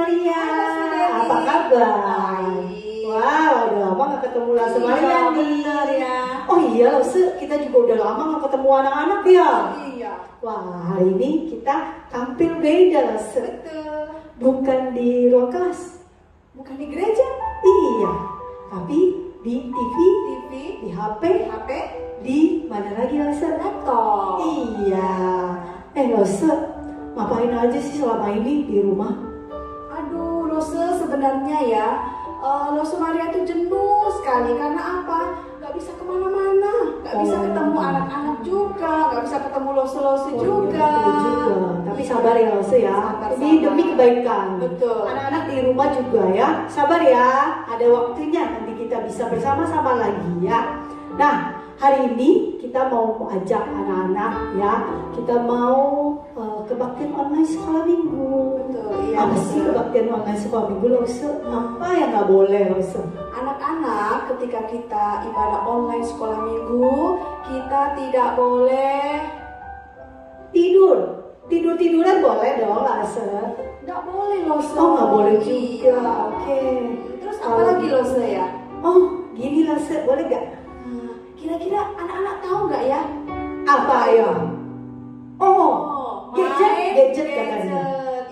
Maria. Apa kabar? Wow, udah lama gak ketemu Lase Maria nih. Bener ya. Oh iya Lase, kita juga udah lama gak ketemu anak-anak ya. Iya. Wah, hari ini kita tampil beda Lase. Betul. Bukan di ruang kelas. Bukan di gereja. Iya, tapi di TV, TV, di HP, HP, di mana lagi Lase? laptop. Iya. Lase, ngapain aja sih selama ini di rumah? Aduh, Lose sebenarnya ya, Lose Maria tuh jenuh sekali. Karena apa? Gak bisa kemana-mana, gak bisa ketemu anak-anak juga, gak bisa ketemu Lose-Lose juga. Betul juga. Tapi sabar ya Lase ya. Sabar, Ini sabar. demi kebaikan. Betul. Anak-anak di rumah juga ya. Sabar ya. Ada waktunya nanti kita bisa bersama-sama lagi ya. Nah, hari ini kita mau ajak anak-anak ya. Kita mau kebaktian online sekolah minggu. Betul, iya. Apa sih kebaktian online sekolah minggu Lase? Apa yang nggak boleh Lase? Anak-anak, ketika kita ibadah online sekolah minggu, kita tidak boleh Tiduran boleh dong Lase. nggak boleh Lose. Oh nggak boleh juga. Iya. Oke. Terus apa lagi Lose ya? Oh gini Lase, boleh gak? Kira-kira anak-anak tahu nggak ya? Apa ya? Oh, gadget katanya.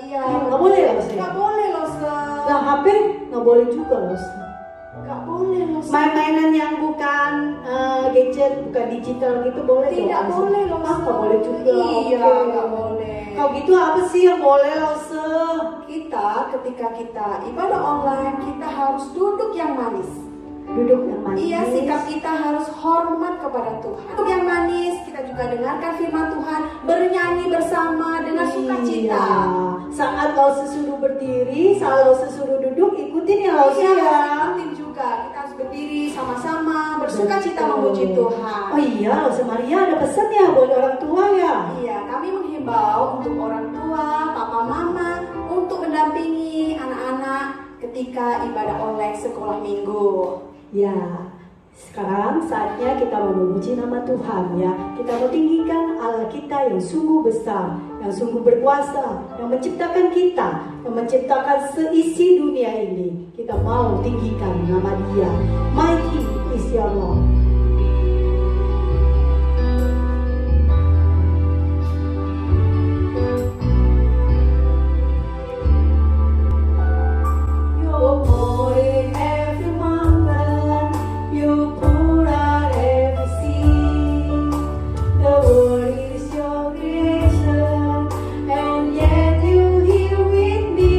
Iya. Nggak boleh Lase. Nggak boleh Lose. Nah HP nggak boleh juga Lase. Nggak boleh Lose. Mainan yang bukan gadget, bukan digital gitu boleh dong, Tidak Lase? boleh Lose. Ah, nggak boleh juga. Iya, Oke. nggak boleh. Kalau gitu apa sih yang boleh Lase? Kita ketika kita ibadah online, kita harus duduk yang manis. Duduk yang manis. Iya, sikap kita harus hormat kepada Tuhan. Duduk yang manis, kita juga dengarkan firman Tuhan, bernyanyi bersama dengan sukacita. Iya. Saat Lase suruh berdiri, saat Lase suruh duduk, ikutin ya Lase Iya, ya. ikutin juga. Kita harus berdiri sama-sama, bersukacita memuji Tuhan. Oh iya, Lase Maria ada pesan ya buat orang tua ya. Iya, kami menghimbau untuk orang tua, papa, mama, untuk mendampingi anak-anak ketika ibadah online sekolah minggu. Ya, sekarang saatnya kita mau memuji nama Tuhan ya. Kita mau tinggikan Allah kita yang sungguh besar, yang sungguh berkuasa, yang menciptakan kita, yang menciptakan seisi dunia ini. Kita mau tinggikan nama Dia. Mighty is your Lord. You're more in every mountain, you pour out every sea. The world is your creation, and yet you here with me.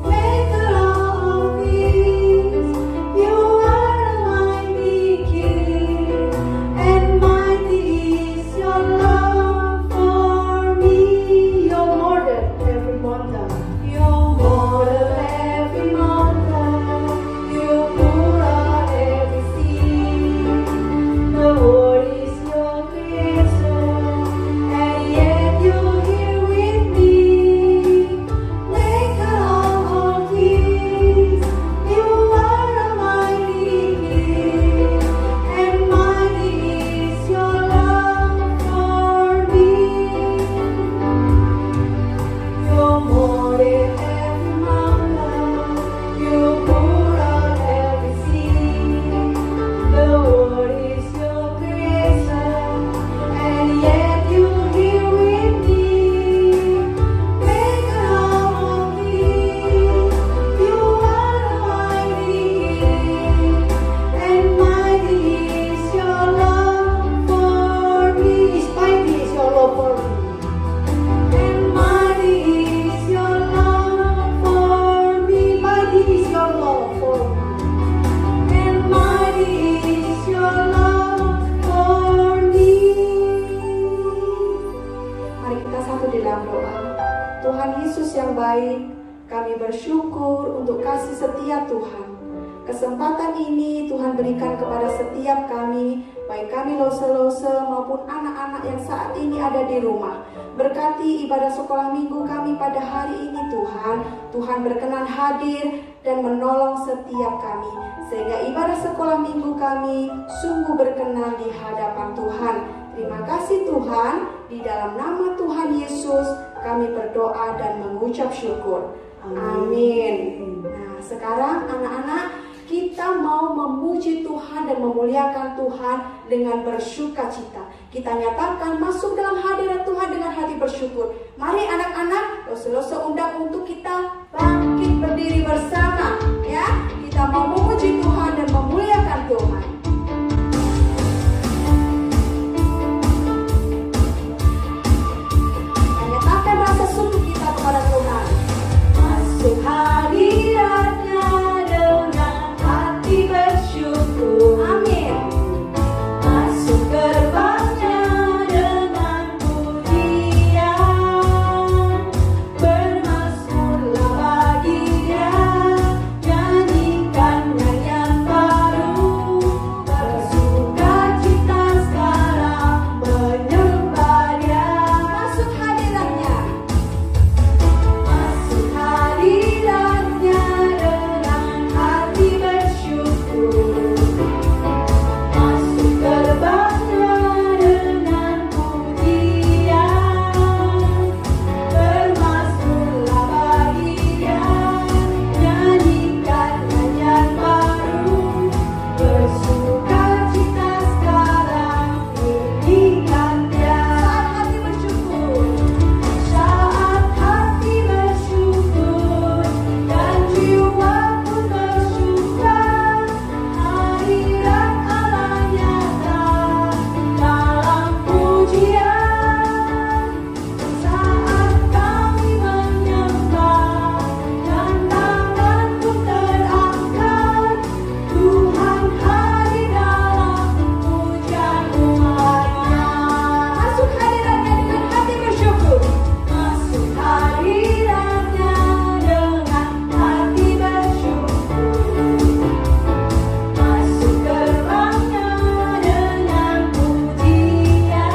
Maker of peace, you are the mighty King, and mighty is your love for me. You're more than every mountain. You're more than every mountain. You pour out every sea. The world is your creation, and yet you're here with me. Maker of all things, you are a mighty King, and mighty is your love for me. You're more than every mountain, you pour out every sea. The world is your creation, and yet you're here with me. Maker of all things, you are a mighty King, and mighty is your love for me. Mighty is your love for me. And mighty is your love for me. Mighty is your love for me. And mighty is your love for me. Mari kita satu di dalam doa. Tuhan Yesus yang baik, kami bersyukur untuk kasih setia Tuhan. Kesempatan ini Tuhan berikan kepada setiap kami, baik kami Lose-Lose maupun anak-anak yang saat ini ada di rumah. Berkati ibadah sekolah minggu kami pada hari ini Tuhan. Tuhan berkenan hadir dan menolong setiap kami, sehingga ibadah sekolah minggu kami sungguh berkenan di hadapan Tuhan. Terima kasih Tuhan, di dalam nama Tuhan Yesus kami berdoa dan mengucap syukur. Amin. Nah, sekarang anak-anak, kita mau memuji Tuhan dan memuliakan Tuhan dengan bersukacita. Kita nyatakan masuk dalam hadirat Tuhan dengan hati bersyukur. Mari anak-anak, Lose undang untuk kita bangkit berdiri bersama, ya. Kita mau memuji Tuhan dan memuliakan Tuhan. Kita nyatakan rasa syukur kita kepada Tuhan. Masuk hadiratnya dengan hati bersyukur. Amin. Masuk gerbangnya dengan pujian, bermazmurlah bagi Dia, nyanyikan nyanyian baru, bersukacita sekarang menyembah Dia. Masuk hadiratnya. Masuk hadiratnya dengan hati bersyukur. Masuk gerbangnya dengan pujian, bermazmurlah bagi Dia, nyanyikan nyanyian baru, bersukacita sekarang nyanyikan Dia. Saat hati bersyukur dan jiwa pun bersuka, hadirat Allah nyata dalam pujian. Saat kami menyembah dan tangan pun terangkat, Tuhan hadir dalam pujian umatnya. Masuk hadiratnya dengan hati bersyukur. Masuk hadiratnya dengan hati bersyukur. Masuk gerbangnya dengan pujian,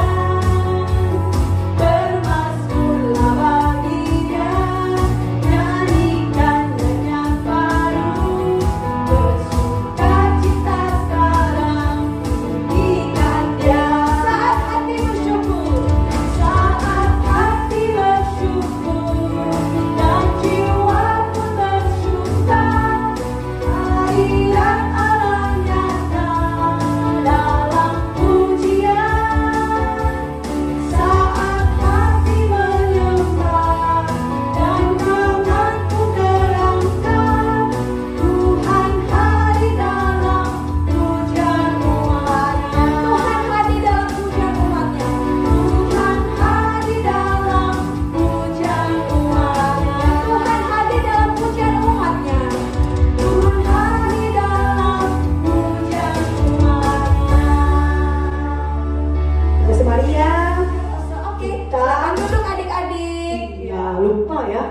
bermazmurlah bagi Dia, nyanyikan nyanyian baru, bersukacita sekarang nyanyikan Dia. Saat hati bersyukur, saat hati bersyukur dan jiwa pun bersuka, hadirat Allah nyata dalam pujian. Saat hati menyembah dan tangan pun terangkat, Tuhan hadir dalam pujian umatnya. Tuhan hadir dalam pujian umatnya. Tuhan hadir dalam pujian umatnya. Tuhan hadir dalam pujian umatnya. Tuhan hadir dalam pujian umatnya. Terus Maria, Oke, silakan duduk adik-adik. ya lupa ya.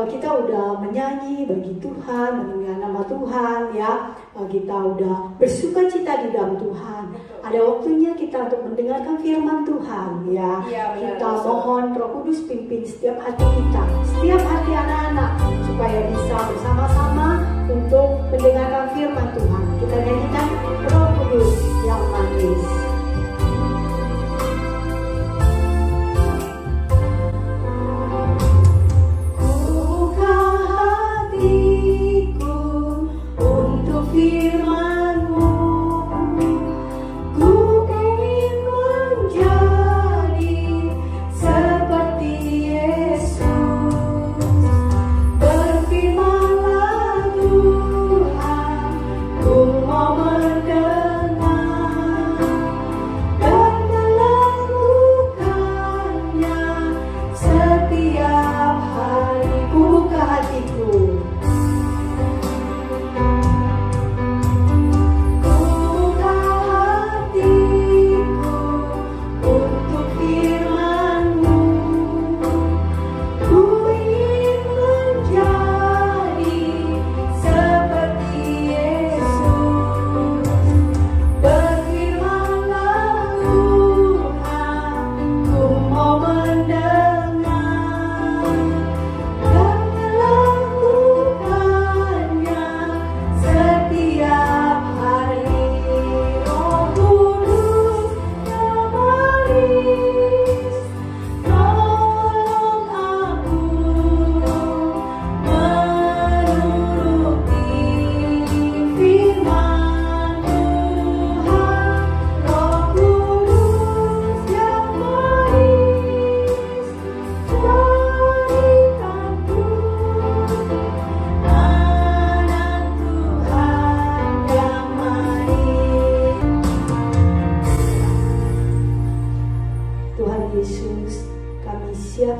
Kita udah menyanyi bagi Tuhan, memuliakan nama Tuhan ya. Kita udah bersukacita di dalam Tuhan. Ada waktunya kita untuk mendengarkan firman Tuhan ya. Iya, benar, Kita Rosa. mohon Roh Kudus pimpin setiap hati kita, setiap hati anak-anak, supaya bisa bersama-sama untuk mendengarkan firman Tuhan. Kita nyanyikan Roh Kudus yang manis. Buka hatiku untuk firman-Mu. Ku ingin menjadi seperti Yesus. Berfirman-Lah Tuhan, ku mau mendengar.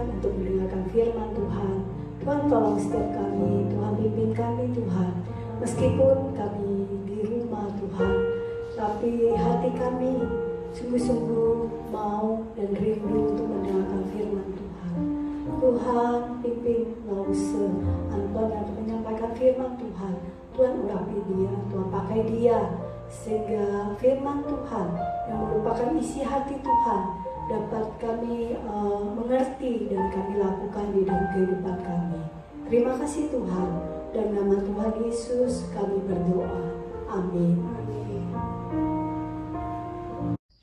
Tuhan untuk mendengarkan firman Tuhan. Tuhan tolong setiap kami, Tuhan pimpin kami Tuhan. Meskipun kami di rumah Tuhan, tapi hati kami sungguh-sungguh mau dan rindu untuk mendengarkan firman Tuhan. Tuhan pimpin Lause Anton yang menyampaikan firman Tuhan. Tuhan urapi dia, Tuhan pakai dia, sehingga firman Tuhan yang merupakan isi hati Tuhan dapat kami mengerti dan kami lakukan di dalam kehidupan kami. Terima kasih Tuhan, dalam nama Tuhan Yesus kami berdoa. Amin.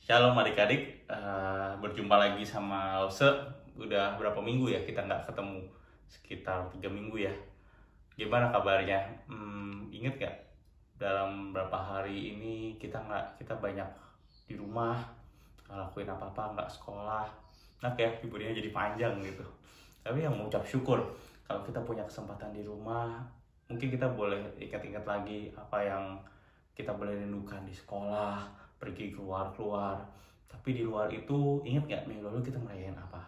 Shalom adik-adik, berjumpa lagi sama Lause. Udah berapa minggu ya kita nggak ketemu, sekitar 3 minggu ya. Gimana kabarnya? Ingat gak dalam berapa hari ini kita banyak di rumah, ngelakuin apa-apa, nggak sekolah. Nah kayak liburnya jadi panjang gitu. Tapi yang mengucap syukur kalau kita punya kesempatan di rumah, mungkin kita boleh ingat-ingat lagi apa yang kita boleh rindukan di sekolah, pergi keluar. Tapi di luar itu, ingat gak minggu lalu kita merayain apa?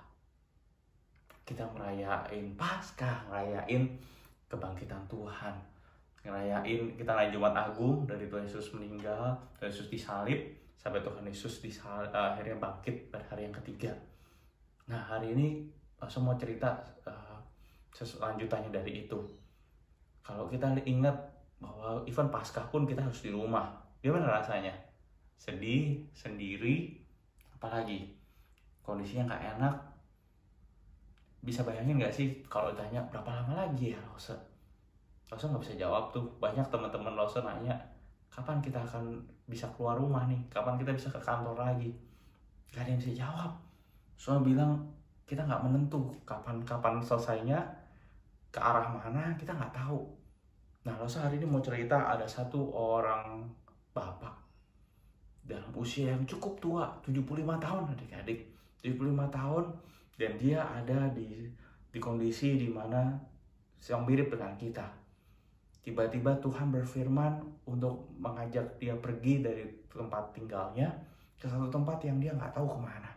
Kita merayain Paskah, ngerayain kebangkitan Tuhan, ngerayain kita naik Jumat Agung dari Tuhan Yesus meninggal, Tuhan Yesus disalib, sampai Tuhan Yesus akhirnya bangkit pada hari yang ketiga. Nah hari ini semua cerita selanjutannya dari itu. Kalau kita ingat bahwa event Paskah pun kita harus di rumah, gimana rasanya? Sedih, sendiri, apalagi kondisinya nggak enak. Bisa bayangin nggak sih kalau ditanya berapa lama lagi ya Lause? Lause nggak bisa jawab tuh. Banyak teman-teman Lause nanya, kapan kita akan bisa keluar rumah nih? Kapan kita bisa ke kantor lagi? Gak ada yang bisa jawab. Semua bilang kita nggak menentu kapan selesainya, ke arah mana kita nggak tahu. Nah Lause hari ini mau cerita ada satu orang bapak dalam usia yang cukup tua, 75 tahun adik-adik, 75 tahun, dan dia ada di kondisi di mana yang mirip dengan kita. Tiba-tiba Tuhan berfirman untuk mengajak dia pergi dari tempat tinggalnya ke satu tempat yang dia nggak tahu kemana,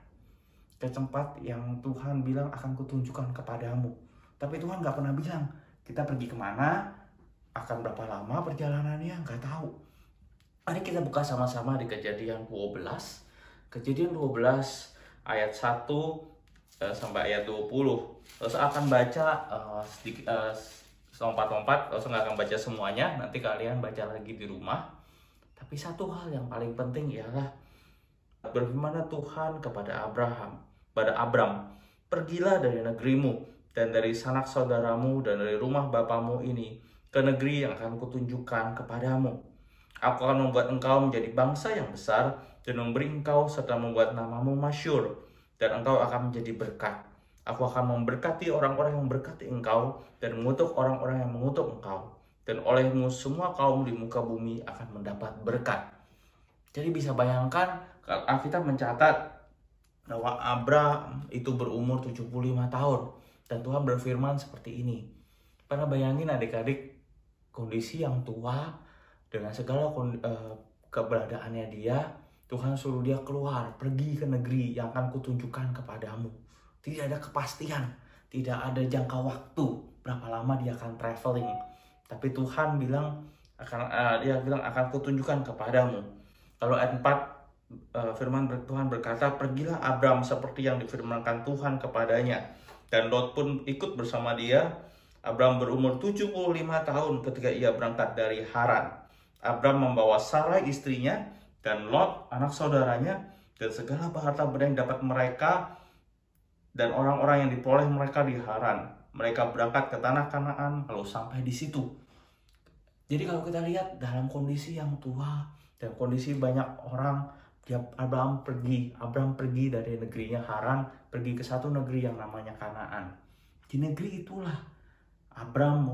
ke tempat yang Tuhan bilang akan kutunjukkan kepadamu. Tapi Tuhan nggak pernah bilang kita pergi kemana, akan berapa lama perjalanannya, nggak tahu. Mari kita buka sama-sama di Kejadian 12. Kejadian 12 ayat 1 sampai ayat 20. Lalu akan baca sedikit lompat-lompat. Lalu nggak akan baca semuanya. Nanti kalian baca lagi di rumah. Tapi satu hal yang paling penting ialah berfirman Tuhan kepada Abram, pergilah dari negerimu dan dari sanak saudaramu dan dari rumah bapamu ini ke negeri yang akan kutunjukkan kepadamu. Aku akan membuat engkau menjadi bangsa yang besar dan memberi engkau serta membuat namamu masyhur, dan engkau akan menjadi berkat. Aku akan memberkati orang-orang yang memberkati engkau dan mengutuk orang-orang yang mengutuk engkau, dan olehmu semua kaum di muka bumi akan mendapat berkat. Jadi bisa bayangkan Alkitab mencatat bahwa Abram itu berumur 75 tahun dan Tuhan berfirman seperti ini. Pernah bayangin adik-adik kondisi yang tua dengan segala keberadaannya dia, Tuhan suruh dia keluar, pergi ke negeri yang akan kutunjukkan kepadamu. Tidak ada kepastian, tidak ada jangka waktu berapa lama dia akan traveling. Tapi Tuhan bilang akan kutunjukkan kepadamu. Lalu ayat 4, firman Tuhan berkata, pergilah Abram seperti yang difirmankan Tuhan kepadanya. Dan Lot pun ikut bersama dia. Abram berumur 75 tahun ketika ia berangkat dari Haran. Abram membawa Sarai istrinya dan Lot anak saudaranya dan segala harta benda yang dapat mereka dan orang-orang yang diperoleh mereka di Haran. Mereka berangkat ke tanah Kanaan lalu sampai di situ. Jadi kalau kita lihat dalam kondisi yang tua dan kondisi banyak orang, Abram pergi dari negerinya Haran, pergi ke satu negeri yang namanya Kanaan. Di negeri itulah Abram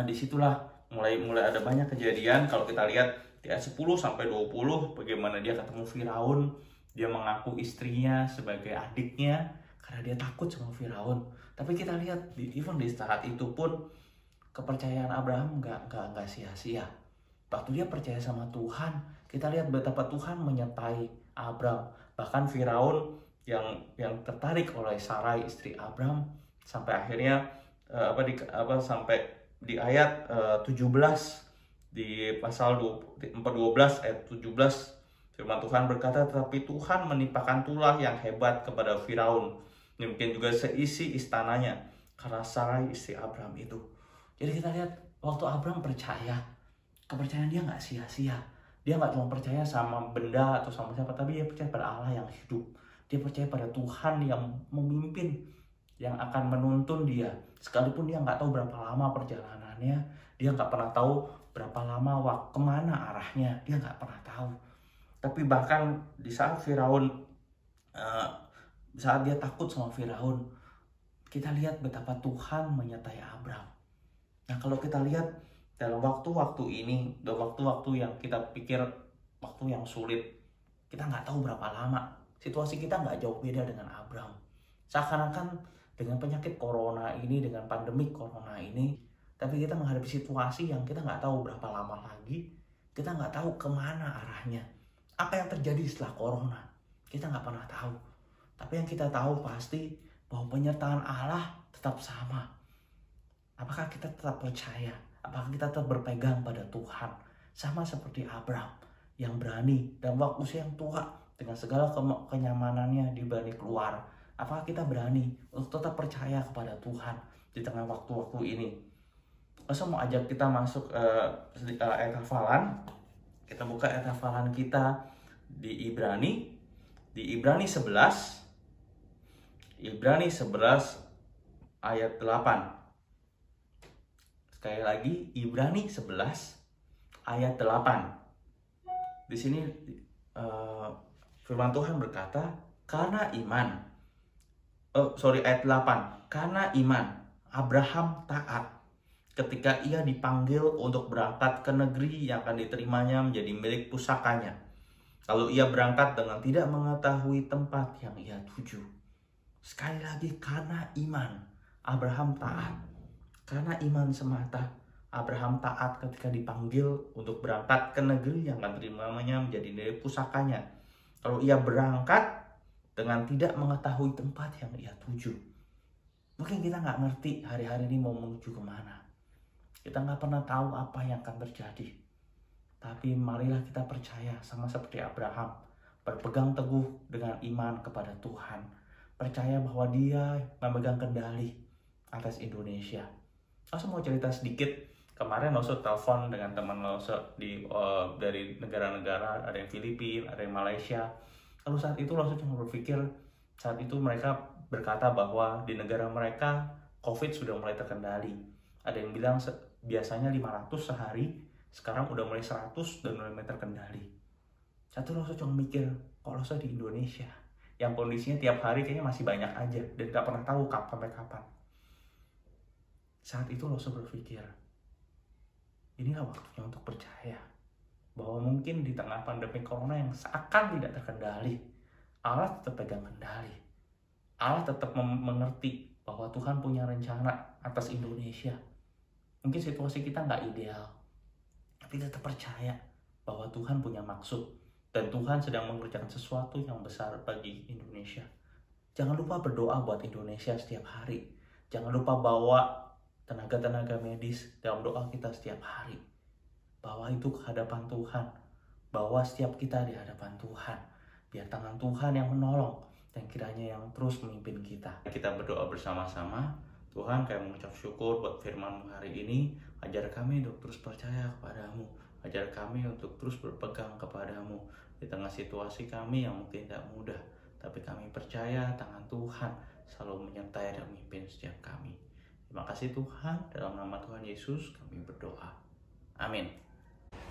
disitulah mulai ada banyak kejadian. Kalau kita lihat di ayat 10 sampai 20 bagaimana dia ketemu Firaun, dia mengaku istrinya sebagai adiknya karena dia takut sama Firaun. Tapi kita lihat di saat itu pun kepercayaan Abraham nggak sia-sia. Waktu dia percaya sama Tuhan, kita lihat betapa Tuhan menyertai Abram. Bahkan Firaun yang tertarik oleh Sarai istri Abram, sampai akhirnya sampai di ayat 17 di pasal 14 ayat 17 firman Tuhan berkata, tetapi Tuhan menimpakan tulah yang hebat kepada Firaun, mungkin juga seisi istananya, karena Sarai istri Abram itu. Jadi kita lihat waktu Abram percaya, kepercayaan dia nggak sia-sia. Dia nggak cuma percaya sama benda atau sama siapa, tapi dia percaya pada Allah yang hidup. Dia percaya pada Tuhan yang memimpin, yang akan menuntun dia. Sekalipun dia nggak tahu berapa lama perjalanannya, dia nggak pernah tahu berapa lama kemana arahnya, dia nggak pernah tahu. Tapi bahkan di saat Firaun, saat dia takut sama Firaun, kita lihat betapa Tuhan menyertai Abram. Nah, kalau kita lihat dalam waktu-waktu ini, dalam waktu-waktu yang kita pikir waktu yang sulit, kita nggak tahu berapa lama, situasi kita nggak jauh beda dengan Abram. Seakan-akan dengan penyakit corona ini, dengan pandemi corona ini, tapi kita menghadapi situasi yang kita nggak tahu berapa lama lagi, kita nggak tahu kemana arahnya. Apa yang terjadi setelah corona, kita nggak pernah tahu. Tapi yang kita tahu pasti bahwa penyertaan Allah tetap sama. Apakah kita tetap percaya? Apakah kita tetap berpegang pada Tuhan? Sama seperti Abram yang berani dan waktu usia yang tua dengan segala kenyamanannya dia berani keluar. Apakah kita berani untuk tetap percaya kepada Tuhan di tengah waktu-waktu ini? Saya mau ajak kita masuk ayat hafalan. Kita buka ayat hafalan kita di Ibrani 11 ayat 8. Sekali lagi, Ibrani 11 ayat 8. Di sini firman Tuhan berkata, ayat 8. Karena iman Abraham taat ketika ia dipanggil untuk berangkat ke negeri yang akan diterimanya menjadi milik pusakanya. Lalu ia berangkat dengan tidak mengetahui tempat yang ia tuju. Sekali lagi, karena iman Abraham taat. Karena iman semata, Abraham taat ketika dipanggil untuk berangkat ke negeri yang akan diterimanya menjadi milik pusakanya. Lalu ia berangkat dengan tidak mengetahui tempat yang ia tuju. Mungkin kita nggak ngerti hari-hari ini mau menuju kemana. Kita nggak pernah tahu apa yang akan terjadi. Tapi marilah kita percaya sama seperti Abraham, berpegang teguh dengan iman kepada Tuhan. Percaya bahwa dia memegang kendali atas Indonesia. Saya mau cerita sedikit. Kemarin Loso telepon dengan teman Loso dari negara-negara, ada yang Filipina, ada yang Malaysia. Lalu saat itu Loso cuma berpikir, saat itu mereka berkata bahwa di negara mereka COVID sudah mulai terkendali. Ada yang bilang biasanya 500 sehari, sekarang udah mulai 100 dan mulai terkendali. Satu Loso cuma mikir, kok Loso di Indonesia yang kondisinya tiap hari kayaknya masih banyak aja dan gak pernah tahu sampai kapan. Saat itu Loso berpikir, inilah waktunya untuk percaya bahwa mungkin di tengah pandemi corona yang seakan tidak terkendali, Allah tetap pegang kendali. Allah tetap mengerti bahwa Tuhan punya rencana atas Indonesia. Mungkin situasi kita nggak ideal, tapi tetap percaya bahwa Tuhan punya maksud dan Tuhan sedang mengerjakan sesuatu yang besar bagi Indonesia. Jangan lupa berdoa buat Indonesia setiap hari. Jangan lupa bawa tenaga-tenaga medis dalam doa kita setiap hari. Bawa itu ke hadapan Tuhan. Bawa setiap kita di hadapan Tuhan. Biar tangan Tuhan yang menolong dan kiranya yang terus memimpin kita. Kita berdoa bersama-sama. Tuhan, kami mengucap syukur buat firman-Mu hari ini. Ajar kami untuk terus percaya kepada-Mu. Ajar kami untuk terus berpegang kepada-Mu. Di tengah situasi kami yang mungkin tidak mudah. Tapi kami percaya tangan Tuhan selalu menyertai dan memimpin setiap kami. Terima kasih Tuhan, dalam nama Tuhan Yesus kami berdoa. Amin.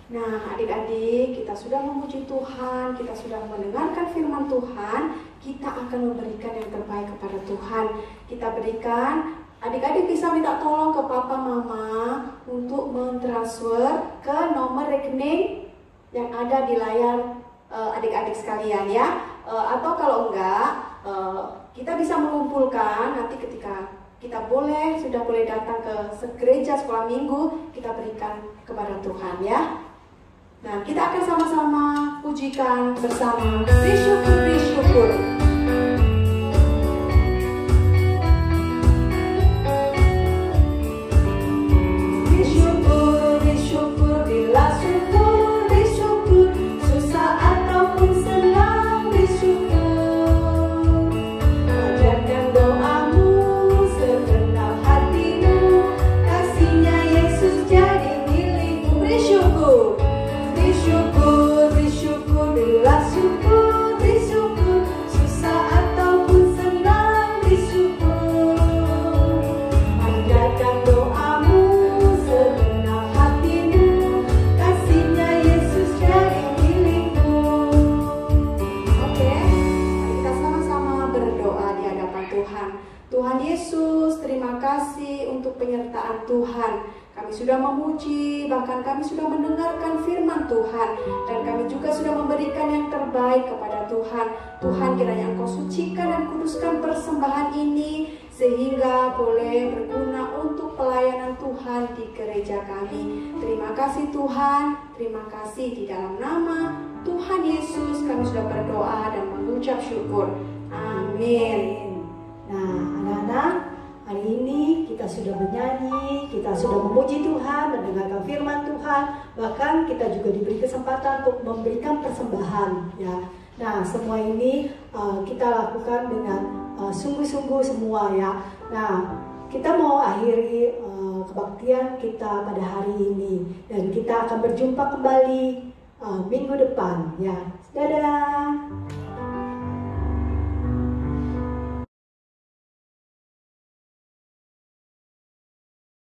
Nah, adik-adik, kita sudah memuji Tuhan, kita sudah mendengarkan firman Tuhan, kita akan memberikan yang terbaik kepada Tuhan. Kita berikan, adik-adik bisa minta tolong ke papa mama untuk mentransfer ke nomor rekening yang ada di layar adik-adik sekalian ya. Atau kalau enggak, kita bisa mengumpulkan nanti ketika kita sudah boleh datang ke gereja sekolah minggu, kita berikan kepada Tuhan ya. Nah, kita akan sama-sama pujikan bersama. Bersyukur, bersyukur. Tuhan Yesus, terima kasih untuk penyertaan Tuhan. Kami sudah memuji, bahkan kami sudah mendengarkan firman Tuhan, dan kami juga sudah memberikan yang terbaik kepada Tuhan. Tuhan, kiranya Engkau sucikan dan kuduskan persembahan ini, sehingga boleh berguna untuk pelayanan Tuhan di gereja kami. Terima kasih Tuhan, terima kasih di dalam nama Tuhan Yesus kami sudah berdoa dan mengucap syukur. Amin. Nah, anak-anak, hari ini kita sudah menyanyi, kita sudah memuji Tuhan, mendengarkan firman Tuhan, bahkan kita juga diberi kesempatan untuk memberikan persembahan, ya. Nah, semua ini kita lakukan dengan sungguh-sungguh semua, ya. Nah, kita mau akhiri kebaktian kita pada hari ini, dan kita akan berjumpa kembali minggu depan, ya. Dadah.